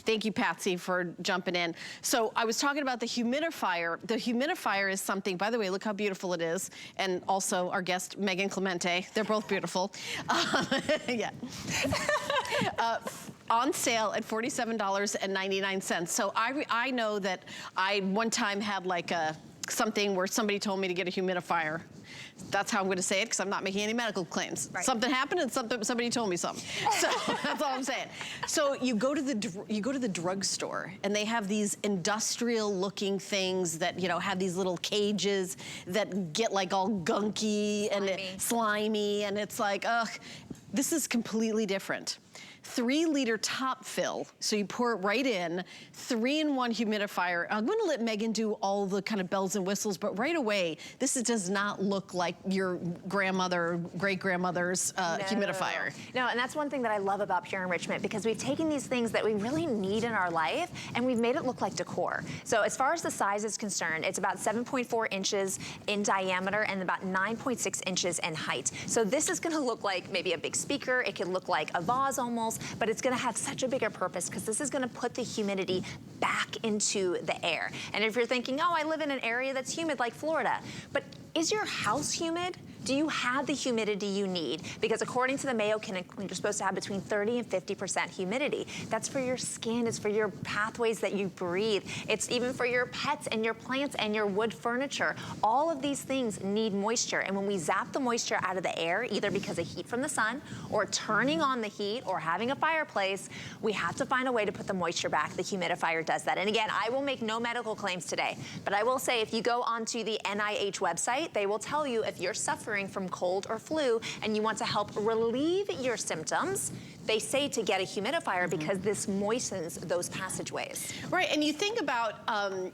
Thank you, Patsy, for jumping in. So I was talking about the humidifier. The humidifier is something, by the way, look how beautiful it is. And also our guest, Megan Clemente. They're both beautiful. Yeah. On sale at $47.99. So I know that I one time had like something where somebody told me to get a humidifier. That's how I'm gonna say it, because I'm not making any medical claims. Right. Something happened and somebody told me something. So that's all I'm saying. So you go to the drugstore and they have these industrial looking things that, you know, have these little cages that get like all gunky and slimy, and it's like, ugh, this is completely different. 3-liter top fill, so you pour it right in. 3-in-1 humidifier. I'm gonna let Megan do all the kind of bells and whistles, but right away, this does not look like your grandmother, great-grandmother's humidifier. No, and that's one thing that I love about Pure Enrichment, because we've taken these things that we really need in our life, and we've made it look like decor. So as far as the size is concerned, it's about 7.4 inches in diameter and about 9.6 inches in height. So this is gonna look like maybe a big speaker. It could look like a vase almost, but it's gonna have such a bigger purpose because this is gonna put the humidity back into the air. And if you're thinking, oh, I live in an area that's humid like Florida, but is your house humid? Do you have the humidity you need? Because according to the Mayo Clinic, you're supposed to have between 30 and 50% humidity. That's for your skin, it's for your pathways that you breathe. It's even for your pets and your plants and your wood furniture. All of these things need moisture. And when we zap the moisture out of the air, either because of heat from the sun or turning on the heat or having a fireplace, we have to find a way to put the moisture back. The humidifier does that. And again, I will make no medical claims today, but I will say if you go onto the NIH website, they will tell you if you're suffering from cold or flu and you want to help relieve your symptoms, they say to get a humidifier because this moistens those passageways. Right, and you think about a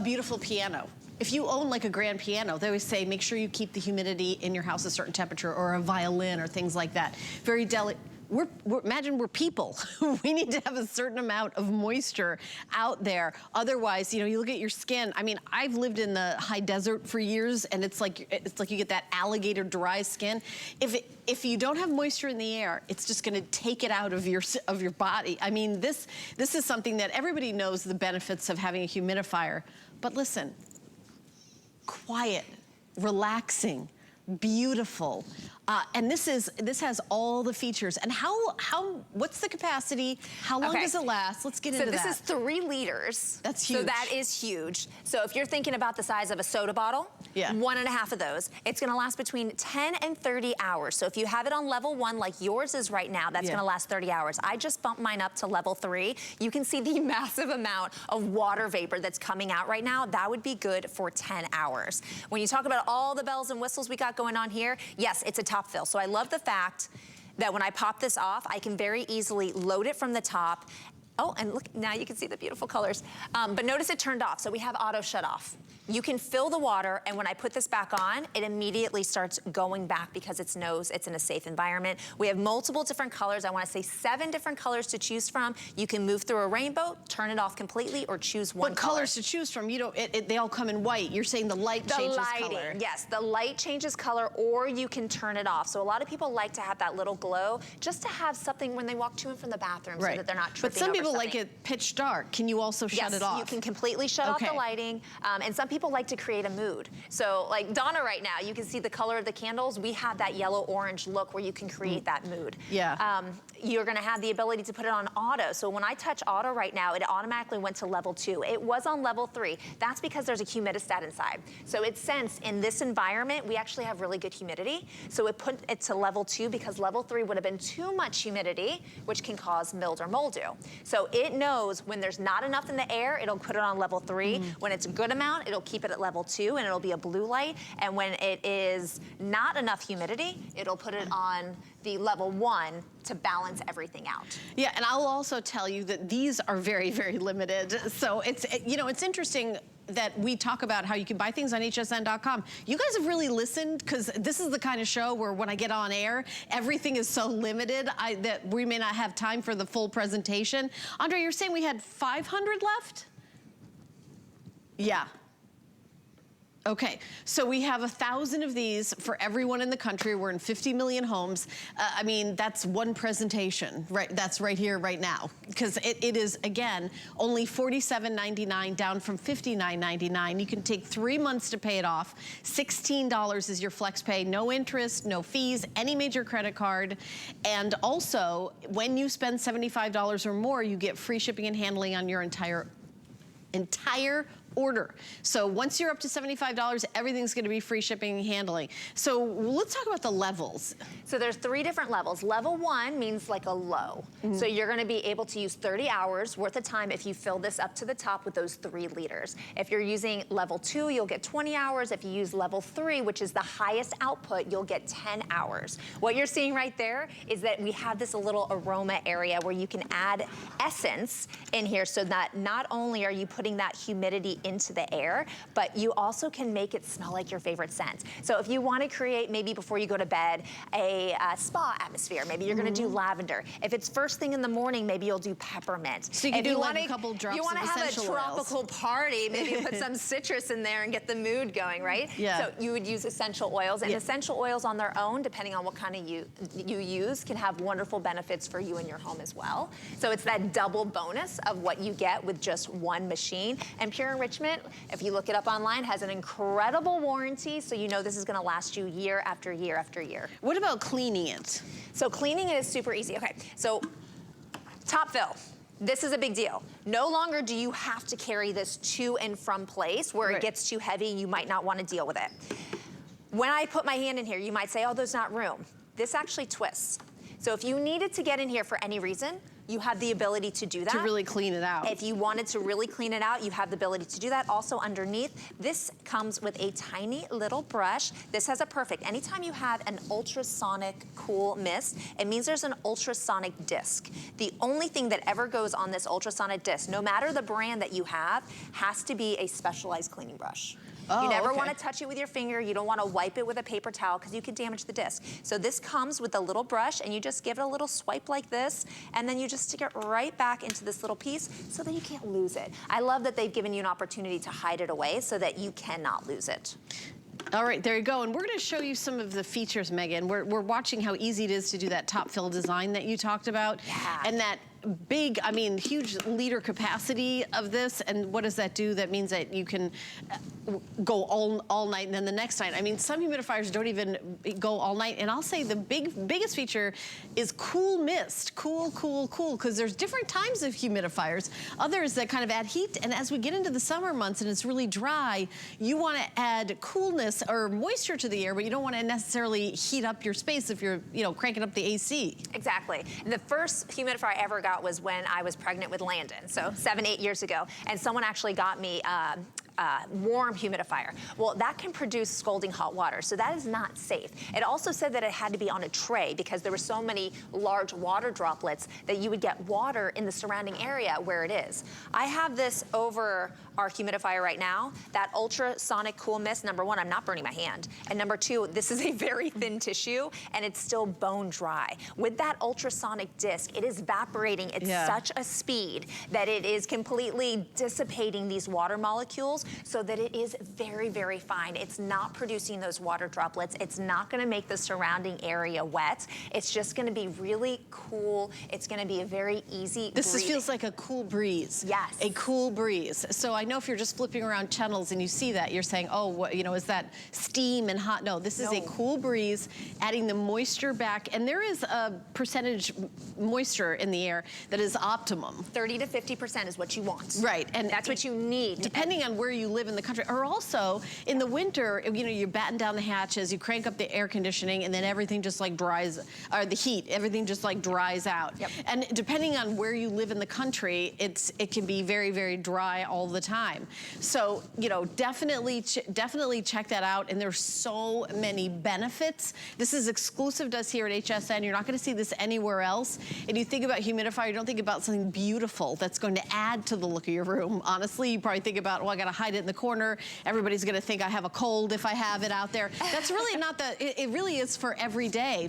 beautiful piano. If you own like a grand piano, they always say make sure you keep the humidity in your house a certain temperature, or a violin or things like that. Very delicate. Imagine we're people. We need to have a certain amount of moisture out there. Otherwise, you know, you look at your skin. I mean, I've lived in the high desert for years, and it's like you get that alligator dry skin. If you don't have moisture in the air, it's just gonna take it out of your body. I mean, this is something that everybody knows the benefits of having a humidifier. But listen, quiet, relaxing, beautiful. And this has all the features. And what's the capacity? How long does it last? Let's get into that. So this is 3 liters. That's huge. So that is huge. So if you're thinking about the size of a soda bottle, 1.5 of those, it's gonna last between 10 and 30 hours. So if you have it on level 1 like yours is right now, that's gonna last 30 hours. I just bumped mine up to level 3. You can see the massive amount of water vapor that's coming out right now. That would be good for 10 hours. When you talk about all the bells and whistles we got going on here, yes, it's a top fill. So I love the fact that when I pop this off, I can very easily load it from the top. Oh, and look, now you can see the beautiful colors. But notice it turned off, so we have auto shut off. You can fill the water, and when I put this back on, it immediately starts going back because it knows it's in a safe environment. We have multiple different colors. I wanna say 7 different colors to choose from. You can move through a rainbow, turn it off completely, or choose one color. What colors to choose from? You don't, they all come in white. You're saying the light changes color. Yes, the light changes color, or you can turn it off. So a lot of people like to have that little glow, just to have something when they walk to and from the bathroom so that they're not tripping But some people over like it pitch dark. Can you also shut it off? Yes, you can completely shut off the lighting. And some people like to create a mood. So like Donna right now, you can see the color of the candles. We have that yellow-orange look where you can create that mood. Yeah. You're gonna have the ability to put it on auto. So when I touch auto right now, it automatically went to level 2. It was on level 3. That's because there's a humidistat inside. So it sensed in this environment, we actually have really good humidity. So it put it to level 2 because level 3 would have been too much humidity, which can cause mildew or mildew. So it knows when there's not enough in the air, it'll put it on level 3. When it's a good amount, it'll keep it at level 2, and it'll be a blue light. And when it is not enough humidity, it'll put it on the level 1 to balance everything out. Yeah, and I'll also tell you that these are very, very limited. So it's, you know, it's interesting that we talk about how you can buy things on hsn.com. You guys have really listened, because this is the kind of show where when I get on air, everything is so limited that we may not have time for the full presentation. Andre, you're saying we had 500 left? Yeah. Okay, so we have 1,000 of these for everyone in the country. We're in 50 million homes. I mean, that's one presentation, right? That's right here, right now. Because it is, again, only $47.99, down from $59.99. You can take 3 months to pay it off. $16 is your flex pay, no interest, no fees, any major credit card. And also, when you spend $75 or more, you get free shipping and handling on your entire order. So once you're up to $75, everything's gonna be free shipping and handling. So let's talk about the levels. So there's 3 different levels. Level 1 means like a low. So you're gonna be able to use 30 hours worth of time if you fill this up to the top with those 3 liters. If you're using level 2, you'll get 20 hours. If you use level 3, which is the highest output, you'll get 10 hours. What you're seeing right there is that we have this little aroma area where you can add essence in here so that not only are you putting that humidity into the air, but you also can make it smell like your favorite scent. So if you want to create, maybe before you go to bed, a spa atmosphere, maybe you're going to do lavender. If it's first thing in the morning, maybe you'll do peppermint. So you can do like a couple drops of essential oils. You want to have a tropical party, maybe you put some citrus in there and get the mood going, right? Yeah. So you would use essential oils, and essential oils on their own, depending on what kind of you use, can have wonderful benefits for you in your home as well. So it's that double bonus of what you get with just one machine. And Pure Enrichment, if you look it up online, has an incredible warranty, so you know this is gonna last you year after year after year. What about cleaning it? So cleaning it is super easy. Okay, so top fill. This is a big deal. No longer do you have to carry this to and from place where it gets too heavy, you might not wanna deal with it. When I put my hand in here, you might say, oh, there's not room. This actually twists. So if you needed to get in here for any reason, you have the ability to do that. To really clean it out. If you wanted to really clean it out, you have the ability to do that. Also underneath, this comes with a tiny little brush. This has a perfect, anytime you have an ultrasonic cool mist, it means there's an ultrasonic disc. The only thing that ever goes on this ultrasonic disc, no matter the brand that you have, has to be a specialized cleaning brush. Oh, you never want to touch it with your finger. You don't want to wipe it with a paper towel because you could damage the disc. So this comes with a little brush, and you just give it a little swipe like this, and then you just stick it right back into this little piece so that you can't lose it. I love that they've given you an opportunity to hide it away so that you cannot lose it. All right, there you go. And we're going to show you some of the features, Megan. We're watching how easy it is to do that top fill design that you talked about. Yeah. And that big, I mean, huge liter capacity of this. And what does that do? That means that you can go all night, and then the next night. I mean, some humidifiers don't even go all night. And I'll say the biggest feature is cool mist. Cool, because there's different types of humidifiers. Others that kind of add heat. And as we get into the summer months and it's really dry, you want to add coolness or moisture to the air, but you don't want to necessarily heat up your space if you're, you know, cranking up the AC. Exactly. The first humidifier I ever got was when I was pregnant with Landon, so 7-8 years ago, and someone actually got me warm humidifier. Well, that can produce scalding hot water, so that is not safe. It also said that it had to be on a tray because there were so many large water droplets that you would get water in the surrounding area where it is. I have this over our humidifier right now, that ultrasonic cool mist. Number one, I'm not burning my hand. And number two, this is a very thin tissue and it's still bone dry. With that ultrasonic disc, it is evaporating at such a speed that it is completely dissipating these water molecules so that it is very, very fine. It's not producing those water droplets. It's not gonna make the surrounding area wet. It's just gonna be really cool. It's gonna be a very easy breathing. Feels like a cool breeze. Yes. A cool breeze. So I know if you're just flipping around channels and you see that, you're saying, oh, what, you know, is that steam and hot? No, this is a cool breeze, adding the moisture back. And there is a percentage moisture in the air that is optimum. 30 to 50% is what you want. Right. And that's what you need. Depending on where you live in the country. Or also, in the winter, you know, you batten down the hatches, you crank up the air conditioning, and then everything just like dries, or the heat, everything just like dries out. Yep. And depending on where you live in the country, it can be very, very dry all the time. So, you know, definitely check that out. And there's so many benefits. This is exclusive to us here at HSN. You're not going to see this anywhere else. And you think about humidifier, you don't think about something beautiful that's going to add to the look of your room. Honestly, you probably think about, well, I got to hide it in the corner. Everybody's gonna think I have a cold if I have it out there. That's really not it really is for every day.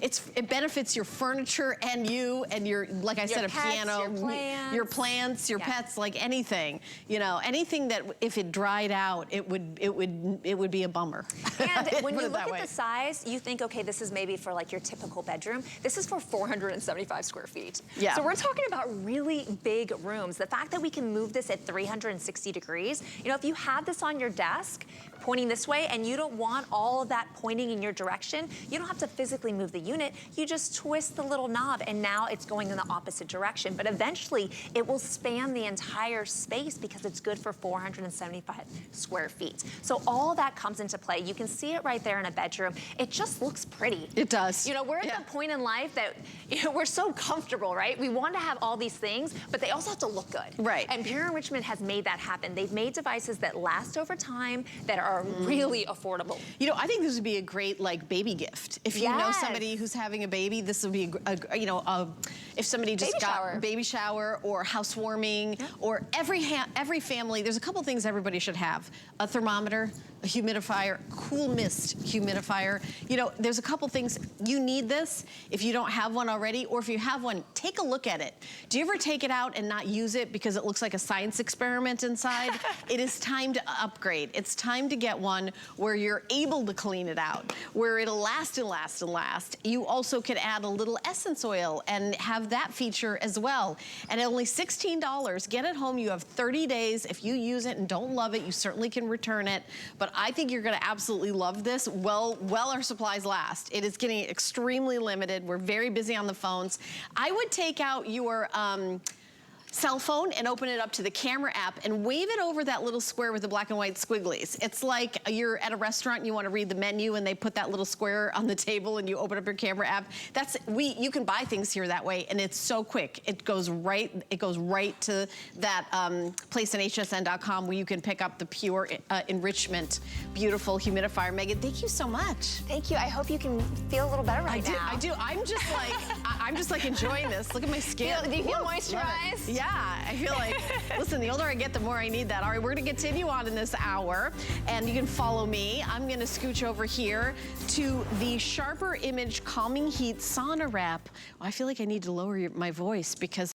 It benefits your furniture and you and your, like I said, a pets, piano, your plants, your pets, like anything. You know, anything that if it dried out, it would be a bummer. And when you look at the size, you think, okay, this is maybe for like your typical bedroom. This is for 475 square feet. Yeah. So we're talking about really big rooms. The fact that we can move this at 360 degrees, you know, if you have this on your desk, pointing this way, and you don't want all of that pointing in your direction, you don't have to physically move the unit. You just twist the little knob, and now it's going in the opposite direction. But eventually, it will span the entire space because it's good for 475 square feet. So all that comes into play. You can see it right there in a bedroom. It just looks pretty. It does. You know, we're at the point in life that, you know, we're so comfortable, right? We want to have all these things, but they also have to look good. Right. And Pure Enrichment has made that happen. They've made devices that last over time, that are really affordable. You know, I think this would be a great like baby gift. If you know somebody who's having a baby, this would be if somebody just got baby shower or housewarming or every family. There's a couple things everybody should have: a thermometer, a humidifier, cool mist humidifier. You know, there's a couple things. You need this if you don't have one already, or if you have one, take a look at it. Do you ever take it out and not use it because it looks like a science experiment inside? It is time to upgrade. It's time to get one where you're able to clean it out, where it'll last and last and last. You also can add a little essence oil and have that feature as well. And at only $16, get it home. You have 30 days. If you use it and don't love it, you certainly can return it. But I think you're gonna absolutely love this while our supplies last. It is getting extremely limited. We're very busy on the phones. I would take out your cell phone and open it up to the camera app and wave it over that little square with the black and white squigglies. It's like you're at a restaurant and you want to read the menu and they put that little square on the table and you open up your camera app. You can buy things here that way, and it's so quick. It goes right to that place on hsn.com where you can pick up the Pure Enrichment beautiful humidifier. Megan, thank you so much. Thank you. I hope you can feel a little better now. I do. I'm just like enjoying this. Look at my skin. Do you feel moisturized? Yeah, I feel like, listen, the older I get, the more I need that. All right, we're gonna continue on in this hour, and you can follow me. I'm gonna scooch over here to the Sharper Image Calming Heat Sauna Wrap. I feel like I need to lower my voice because